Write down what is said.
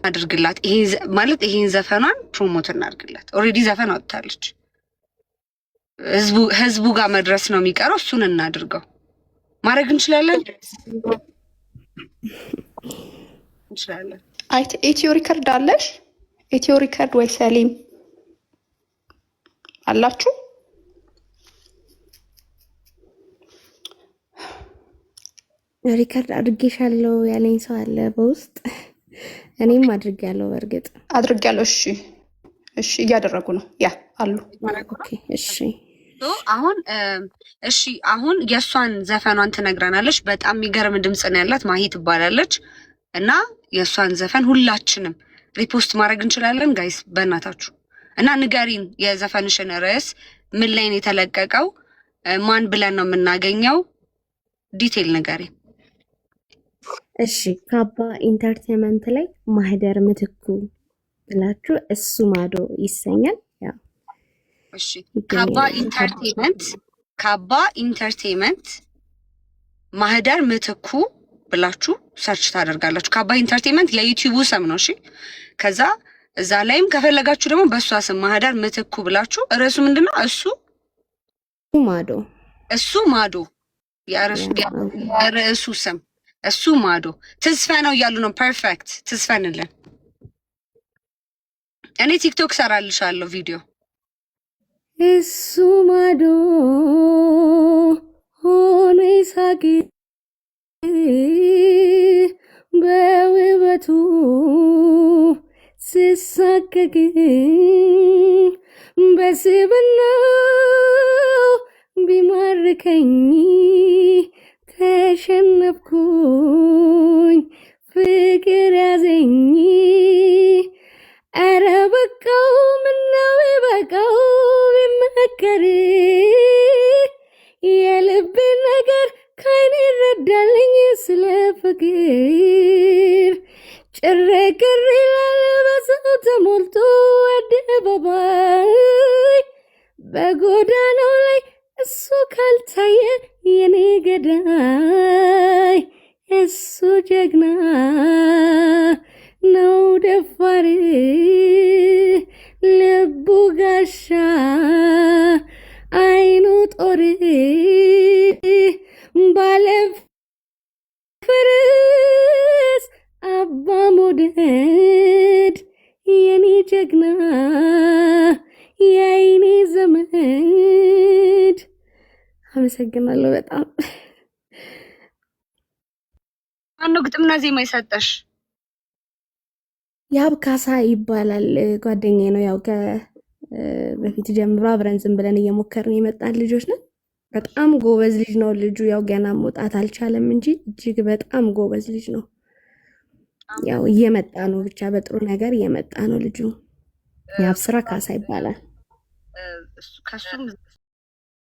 አድርግላት። ይሄ ማለት ይሄን ዘፈኗን ፕሮሞት እናድርግላት። ኦልሬዲ ዘፈን አውጥታለች። ህዝቡ ጋር መድረስ ነው የሚቀረው። እሱን እናድርገው። ማድረግ እንችላለን። ኢትዮ ሪከርድ አለሽ? ኢትዮ ሪከርድ ወይ ሰሊም አላችሁ? ሪከርድ አድርጌሻለሁ ያለኝ ሰው አለ በውስጥ። እኔም አድርጌያለሁ። በእርግጥ አድርጌያለሁ። እሺ እያደረጉ ነው። ያ አሉ። ኦኬ እሺ አሁን የእሷን ዘፈኗን ትነግረናለች። በጣም የሚገርም ድምፅ ነው ያላት። ማሂ ትባላለች እና የእሷን ዘፈን ሁላችንም ሪፖስት ማድረግ እንችላለን ጋይስ፣ በእናታችሁ እና ንገሪን የዘፈንሽን ርዕስ፣ ምን ላይ ነው የተለቀቀው፣ ማን ብለን ነው የምናገኘው፣ ዲቴል ንገሪን። እሺ ካባ ኢንተርቴንመንት ላይ ማህደር ምትኩ ብላችሁ እሱ ማዶ ይሰኛል። ያው እሺ ካባ ኢንተርቴንመንት ማህደር ምትኩ ብላችሁ ሰርች ታደርጋላችሁ። ካባ ኢንተርቴንመንት የዩቲዩቡ ስም ነው። እሺ ከዛ እዛ ላይም ከፈለጋችሁ ደግሞ በእሷ ስም ማህደር ምትኩ ብላችሁ ርዕሱ ምንድነው? እሱ ማዶ የርዕሱ ስም እሱ ማዶ ትዝፈ ነው እያሉ ነው። ፐርፌክት ትዝፈንልን። እኔ ቲክቶክ ሰራልሻለሁ ቪዲዮ። እሱ ማዶ ሆኖ ይሳቅ በውበቱ ስሳቀቅ በስብናው ቢማርከኝ ተሸነፍኩኝ ፍቅር ያዘኝ። ኧረ በቃው ምነው በቃው ቢመከር የልቤ ነገር ካይኔ ይረዳልኝ ስለ ፍቅር ጭሬ ቅር ይላል በሰው ተሞልቶ አደባባይ በጎዳናው ላይ እሱ ካልታየ የኔ ገዳይ እሱ ጀግና ነው ደፋር ልቡ ጋሻ አይኑ ጦር ባለ ፈረስ አባ ሞደድ የኔ ጀግና የአይኔ ዘመድ። አመሰግናለሁ በጣም። ማነው ግጥምና ዜማ የሰጠሽ? ያብ ካሳ ይባላል። ጓደኛዬ ነው። ያው በፊት ጀምሮ አብረን ዝም ብለን እየሞከርን የመጣን ልጆች ነን። በጣም ጎበዝ ልጅ ነው ልጁ። ያው ገና መውጣት አልቻለም እንጂ እጅግ በጣም ጎበዝ ልጅ ነው። ያው እየመጣ ነው፣ ብቻ በጥሩ ነገር እየመጣ ነው ልጁ። ያብ ስራ ካሳ ይባላል። ከሱም